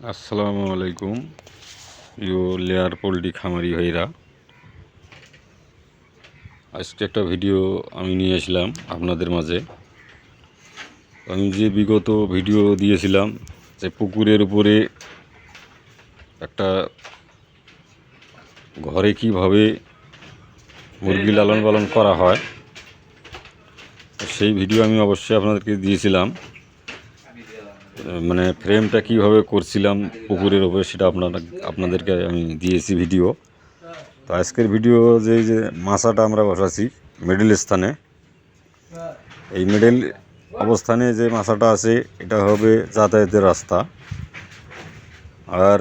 আসসালামু আলাইকুম প্রিয় লেয়ার পোলট্রি খামারি ভাইরা। আজকে একটা ভিডিও আমি নিয়ে আসলাম আপনাদের মাঝে। আমি যে বিগত ভিডিও দিয়েছিলাম যে পুকুরের উপরে একটা ঘরে কিভাবে মুরগি লালন পালন করা হয়, সেই ভিডিও আমি অবশ্যই আপনাদেরকে দিয়েছিলাম। মানে ফ্রেমটা কিভাবে করছিলাম পুকুরের উপরে, সেটা আপনাদেরকে আমি দিয়েছি ভিডিও। তো আজকের ভিডিও যে মাছাটা আমরা বসাছি মিডল স্থানে, এই মিডল অবস্থানে যে মাছাটা আছে এটা হবে যাতায়াতের রাস্তা। আর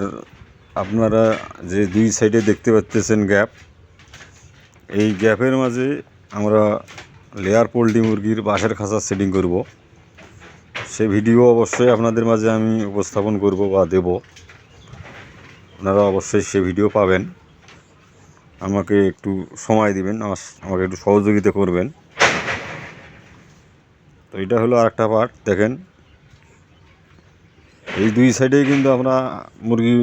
আপনারা যে দুই সাইডে দেখতে পাচ্ছেন গ্যাপ, এই গ্যাপের মাঝে আমরা লেয়ার পোলট্রি মুরগির বাঁশের খাঁচা সেটিং করব। সে ভিডিও অবশ্যই আপনাদের মাঝে আমি উপস্থাপন করব বা দেব, আপনারা অবশ্যই সে ভিডিও পাবেন। আমাকে একটু সময় দিবেন, আমাকে একটু সহযোগিতা করবেন। তো এটা হলো আরেকটা পার্ট। দেখেন এই দুই সাইডেই কিন্তু আমরা মুরগি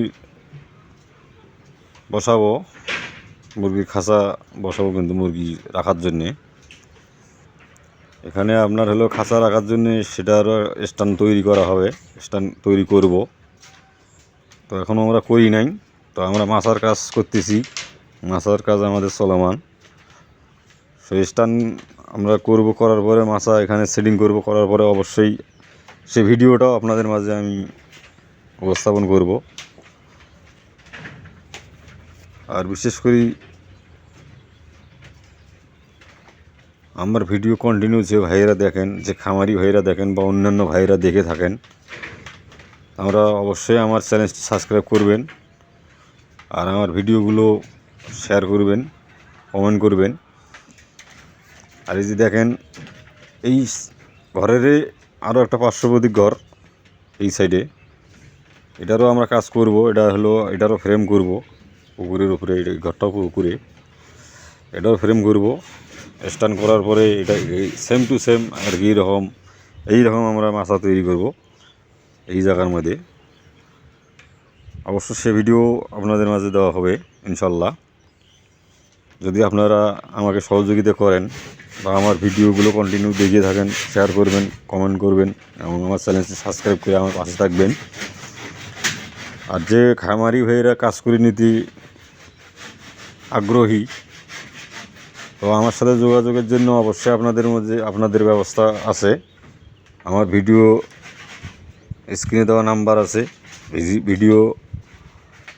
বসাবো, মুরগির খাঁচা বসাবো কিন্তু মুরগি রাখার জন্যে। এখানে আপনার হলো খাঁচা রাখার জন্যে সেটার স্ট্যান্ড তৈরি করা হবে, স্ট্যান্ড তৈরি করব। তো এখনও আমরা করি নাই, তো আমরা মাছার কাজ করতেছি, মাছার কাজ আমাদের চলমান। সেই স্ট্যান্ড আমরা করব, করার পরে মাছা এখানে সেটিং করব, করার পরে অবশ্যই সে ভিডিওটাও আপনাদের মাঝে আমি উপস্থাপন করব। আর বিশেষ করে আমার ভিডিও কন্টিনিউ যে ভাইয়েরা দেখেন, যে খামারি ভাইয়েরা দেখেন বা অন্যান্য ভাইয়েরা দেখে থাকেন, আমরা অবশ্যই আমার চ্যানেলটি সাবস্ক্রাইব করবেন আর আমার ভিডিওগুলো শেয়ার করবেন, কমেন্ট করবেন। আর এই যে দেখেন এই ঘরের আরও একটা পার্শ্ববর্তী ঘর এই সাইডে, এটারও আমরা কাজ করব। এটা হলো এটারও ফ্রেম করব পুকুরের উপরে, এই ঘরটাও পুকুরে, এটাও ফ্রেম করব। স্ট্যান্ড করার পরে এটা সেম টু সেম আর কি এইরকম আমরা মাছা তৈরি করব এই জায়গার মধ্যে। অবশ্য সে ভিডিও আপনাদের মাঝে দেওয়া হবে ইনশাল্লাহ, যদি আপনারা আমাকে সহযোগিতা করেন বা আমার ভিডিওগুলো কন্টিনিউ দেখিয়ে থাকেন, শেয়ার করবেন, কমেন্ট করবেন এবং আমার চ্যানেলটি সাবস্ক্রাইব করে আমার পাশে থাকবেন। আর যে খামারি ভাইয়েরা কাজ করে নিতে আগ্রহী, তো আমার সাথে যোগাযোগের জন্য অবশ্যই আপনাদের ব্যবস্থা আছে। আমার ভিডিও স্ক্রিনে দেওয়া নাম্বার আছে, ভিডিও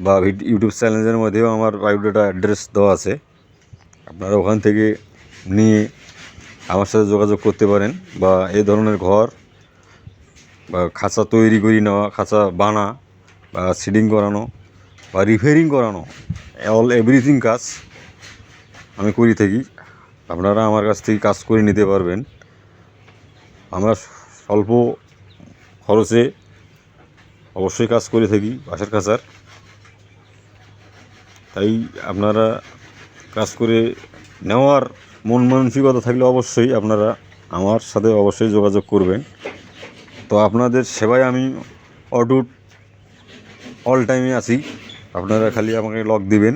বা ইউটিউব চ্যানেলের মধ্যেও আমার বায়োডাটা অ্যাড্রেস দেওয়া আছে। আপনারা ওখান থেকে নিয়ে আমার সাথে যোগাযোগ করতে পারেন, বা এই ধরনের ঘর বা খাঁচা তৈরি করে নেওয়া, খাঁচা বানা বা সিডিং করানো বা রিপেয়ারিং করানো, এভরিথিং কাজ আমি করে থাকি। আপনারা আমার কাছ থেকে কাজ করে নিতে পারবেন। আমরা স্বল্প খরচে অবশ্যই কাজ করে থাকি বাঁশের খাঁচার। তাই আপনারা কাজ করে নেওয়ার মন মানসিকতা থাকলে অবশ্যই আপনারা আমার সাথে অবশ্যই যোগাযোগ করবেন। তো আপনাদের সেবায় আমি অটুট অল টাইমে আছি। আপনারা খালি আমাকে লক দিবেন,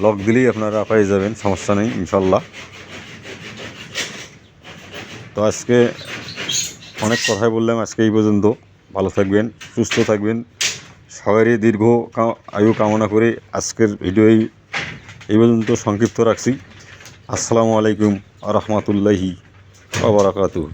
লক দিলেই আপনারা পেয়ে যাবেন, সমস্যা নেই ইনশাল্লাহ। তো আজকে অনেক কথাই বললাম, আজকে এই পর্যন্ত। ভালো থাকবেন, সুস্থ থাকবেন, সবারই দীর্ঘ আয়ু কামনা করে আজকের ভিডিও এই পর্যন্ত সংক্ষিপ্ত রাখছি। আসসালামু আলাইকুম ওয়া রাহমাতুল্লাহি ওয়া বারাকাতুহু।